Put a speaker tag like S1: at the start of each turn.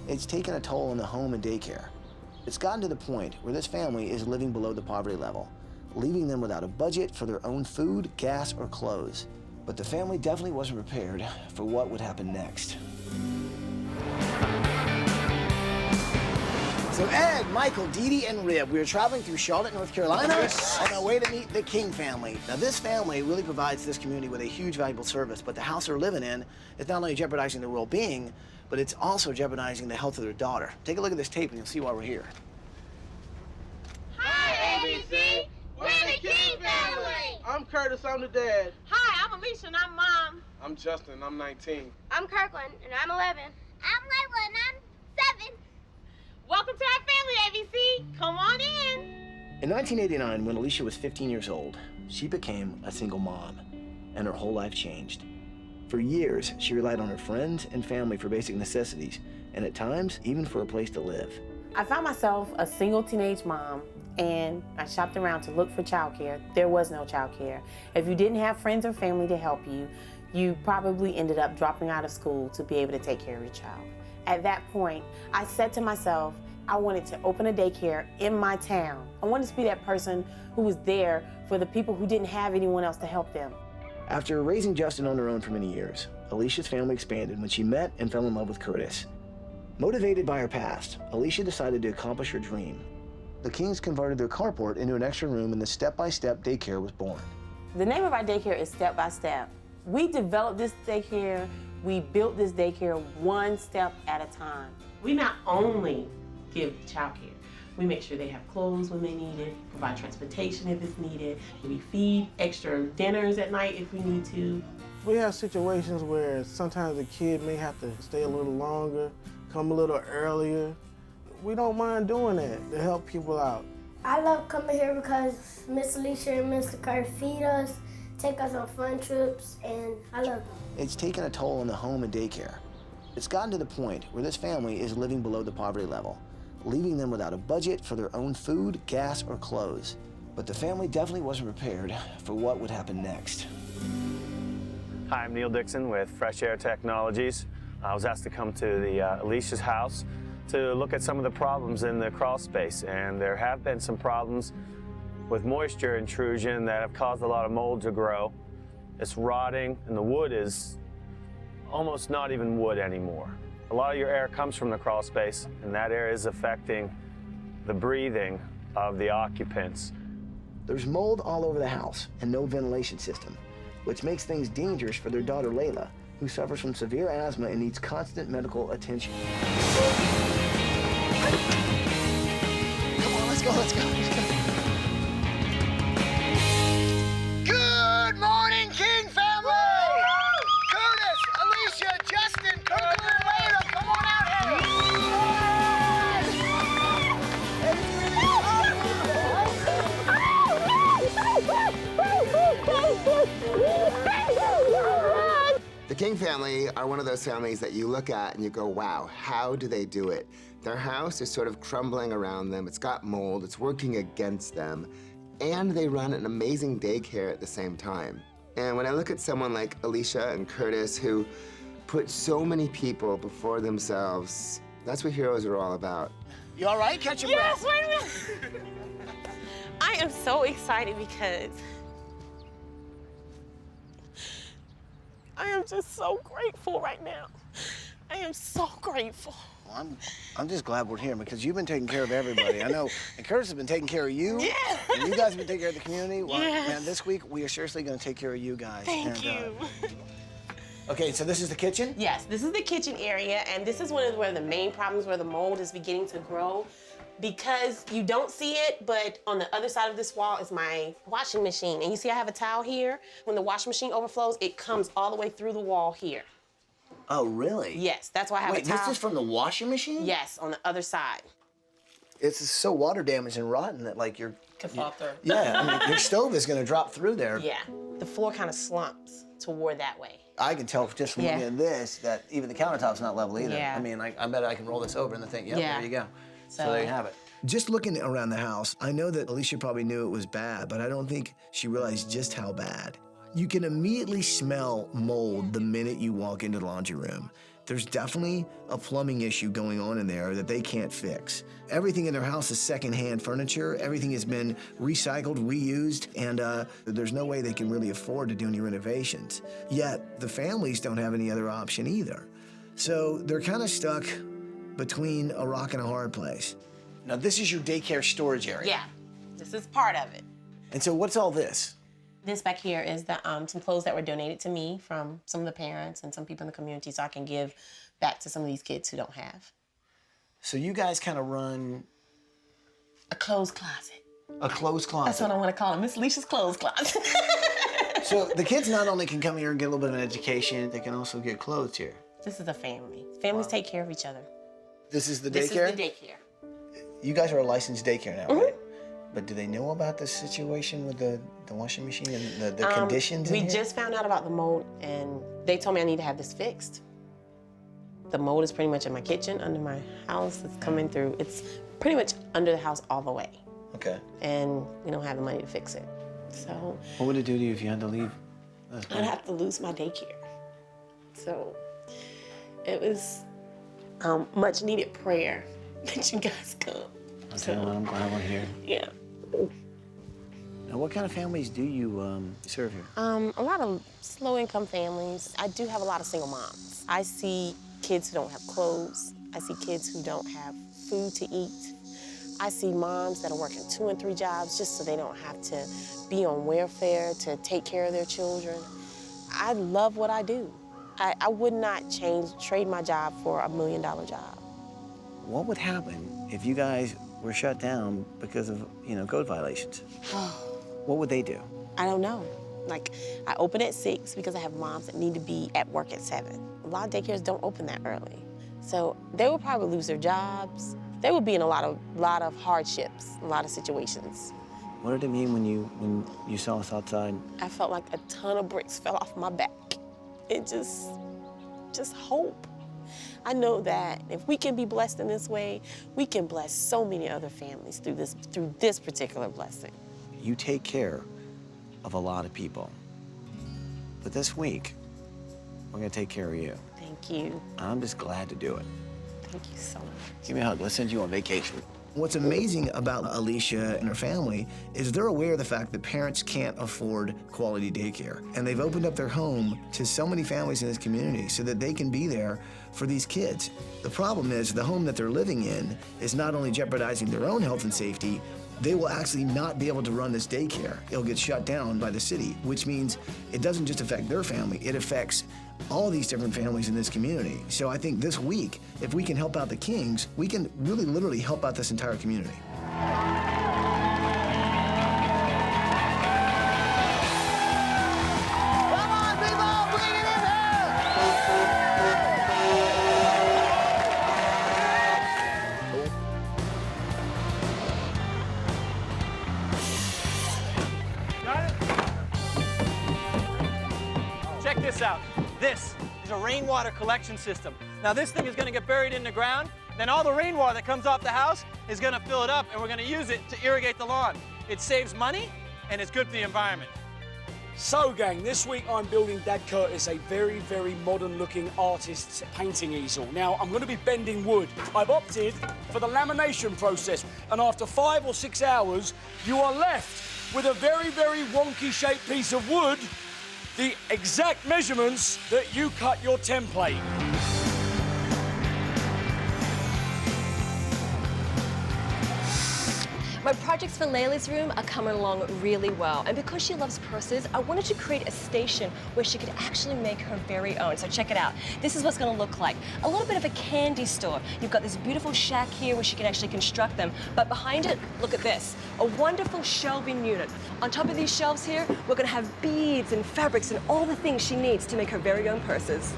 S1: It's taken a toll on the home and daycare. It's gotten to the point where this family is living below the poverty level, leaving them without a budget for their own food, gas, or clothes. But the family definitely wasn't prepared for what would happen next. So Ed, Michael, Dee Dee, and Rib, we were traveling through Charlotte, North Carolina on our way to meet the King family. Now this family really provides this community with a huge valuable service, but the house they're living in is not only jeopardizing their well-being, but it's also jeopardizing the health of their daughter. Take a look at this tape and you'll see why we're here.
S2: Hi, ABC! We're the King family!
S3: I'm Curtis, I'm the dad.
S2: Hi, I'm Alicia and I'm Mom.
S3: I'm Justin, I'm 19.
S4: I'm Kirkland, and I'm 11. I'm Layla, and I'm 7.
S2: Welcome to our family, ABC. Come on in.
S1: In 1989, when Alicia was 15 years old, she became a single mom, and her whole life changed. For years, she relied on her friends and family for basic necessities, and at times, even for a place to live.
S5: I found myself a single teenage mom, and I shopped around to look for childcare. There was no childcare. If you didn't have friends or family to help you, you probably ended up dropping out of school to be able to take care of your child. At that point, I said to myself, I wanted to open a daycare in my town. I wanted to be that person who was there for the people who didn't have anyone else to help them.
S1: After raising Justin on her own for many years, Alicia's family expanded when she met and fell in love with Curtis. Motivated by her past, Alicia decided to accomplish her dream. The Kings converted their carport into an extra room, and the step-by-step daycare was born.
S5: The name of our daycare is Step by Step. We developed this daycare, we built this daycare one step at a time. We not only give childcare, we make sure they have clothes when they need it, provide transportation if it's needed, we feed extra dinners at night if we need to.
S3: We have situations where sometimes the kid may have to stay a little longer, come a little earlier. We don't mind doing that to help people out.
S4: I love coming here because Miss Alicia and Mr. Curtis feed us, take us on fun trips, and I love them.
S1: It's taken a toll on the home and daycare. It's gotten to the point where this family is living below the poverty level, leaving them without a budget for their own food, gas, or clothes. But the family definitely wasn't prepared for what would happen next.
S6: Hi, I'm Neil Dixon with Fresh Air Technologies. I was asked to come to the Alicia's house to look at some of the problems in the crawl space, and there have been some problems with moisture intrusion that have caused a lot of mold to grow. It's rotting, and the wood is almost not even wood anymore. A lot of your air comes from the crawl space, and that air is affecting the breathing of the occupants.
S1: There's mold all over the house and no ventilation system, which makes things dangerous for their daughter Layla, who suffers from severe asthma and needs constant medical attention. Come on, let's go, let's go, let's go. Good morning, King family! Curtis, Alicia, Justin, Kirkland, and Layla, come on out here!
S7: The King family are one of those families that you look at and you go, wow, how do they do it? Their house is sort of crumbling around them. It's got mold. It's working against them. And they run an amazing daycare at the same time. And when I look at someone like Alicia and Curtis, who put so many people before themselves, that's what heroes are all about.
S1: You all right? Catch your breath.
S8: Yes, wait a minute. I am so excited because I am just so grateful right now. I am so grateful.
S1: Well, I'm just glad we're here because you've been taking care of everybody. I know, and Curtis has been taking care of you.
S8: Yeah.
S1: And you guys have been taking care of the community. Well,
S8: Yes.
S1: man, this week we are seriously going to take care of you guys.
S8: Thank you.
S1: Okay, so this is the kitchen?
S5: Yes, this is the kitchen area, and this is where the main problems where the mold is beginning to grow. Because you don't see it, but on the other side of this wall is my washing machine. And you see I have a towel here. When the washing machine overflows, it comes all the way through the wall here.
S1: Oh, really?
S5: Yes, that's why I have
S1: Wait,
S5: a towel.
S1: this is from the washing machine?
S5: Yes, on the other side.
S1: It's so water damaged and rotten that like your...
S5: Could fall through.
S1: Yeah, I mean, your stove is going to drop through there.
S5: Yeah, the floor kind of slumps toward that way.
S1: I can tell just from looking at this that even the countertop's not level either.
S5: Yeah.
S1: I mean, I bet I can roll this over and the thing, yep,
S5: Yeah.
S1: there you go. So there you have it. Just looking around the house, I know that Alicia probably knew it was bad, but I don't think she realized just how bad. You can immediately smell mold the minute you walk into the laundry room. There's definitely a plumbing issue going on in there that they can't fix. Everything in their house is secondhand furniture. Everything has been recycled, reused, and there's no way they can really afford to do any renovations. Yet, the families don't have any other option either. So they're kind of stuck between a rock and a hard place. Now, this is your daycare storage area.
S5: Yeah, this is part of it.
S1: And so what's all this?
S5: This back here is the some clothes that were donated to me from some of the parents and some people in the community, so I can give back to some of these kids who don't have.
S1: So you guys kind of run
S5: A clothes closet.
S1: a clothes closet.
S5: That's what I want to call it, Miss Alicia's clothes closet.
S1: So the kids not only can come here and get a little bit of an education, they can also get clothes here.
S5: This is a family. Families take care of each other.
S1: This is the
S5: This
S1: daycare?
S5: is the daycare.
S1: You guys are a licensed daycare now, right? But do they know about the situation with the washing machine and the conditions in
S5: We
S1: here?
S5: just found out about the mold, and they told me I need to have this fixed. The mold is pretty much in my kitchen, under my house. It's coming through. It's pretty much under the house all the way.
S1: Okay.
S5: And we don't have the money to fix it. So
S1: What would it do to you if you had to leave?
S5: I'd have to lose my daycare. So it was much needed prayer that you guys come.
S1: Okay, well, I'm glad we're here.
S5: Yeah.
S1: Now, what kind of families do you serve here?
S5: A lot of low-income families. I do have a lot of single moms. I see kids who don't have clothes. I see kids who don't have food to eat. I see moms that are working 2 and 3 jobs just so they don't have to be on welfare to take care of their children. I love what I do. I would not trade my job for $1 million job.
S1: What would happen if you guys were shut down because of, code violations? What would they do?
S5: I don't know. Like, I open at 6 because I have moms that need to be at work at 7. A lot of daycares don't open that early. So they would probably lose their jobs. They would be in a lot of hardships, a lot of situations.
S1: What did it mean when you saw us outside?
S5: I felt like a ton of bricks fell off my back. It just hope. I know that if we can be blessed in this way, we can bless so many other families through this particular blessing.
S1: You take care of a lot of people. But this week, we're gonna take care of you.
S5: Thank you.
S1: I'm just glad to do it.
S5: Thank you so much.
S1: Give me a hug. Let's send you on vacation. What's amazing about Alicia and her family is they're aware of the fact that parents can't afford quality daycare. And they've opened up their home to so many families in this community so that they can be there for these kids. The problem is the home that they're living in is not only jeopardizing their own health and safety, they will actually not be able to run this daycare. It'll get shut down by the city, which means it doesn't just affect their family, it affects all these different families in this community. So I think this week, if we can help out the Kings, we can really literally help out this entire community. Come on, people, bring it in
S9: Check this out. This is a rainwater collection system. Now this thing is going to get buried in the ground, then all the rainwater that comes off the house is going to fill it up, and we're going to use it to irrigate the lawn. It saves money, and it's good for the environment.
S10: So gang, this week I'm building Dad Curtis a very, very modern-looking artist's painting easel. Now, I'm going to be bending wood. I've opted for the lamination process, and after 5 or 6 hours, you are left with a very, very wonky-shaped piece of wood, the exact measurements that you cut your template.
S11: My projects for Layla's room are coming along really well, and because she loves purses, I wanted to create a station where she could actually make her very own. So check it out. This is what's going to look like. A little bit of a candy store. You've got this beautiful shack here where she can actually construct them, but behind it, look at this, a wonderful shelving unit. On top of these shelves here, we're going to have beads and fabrics and all the things she needs to make her very own purses.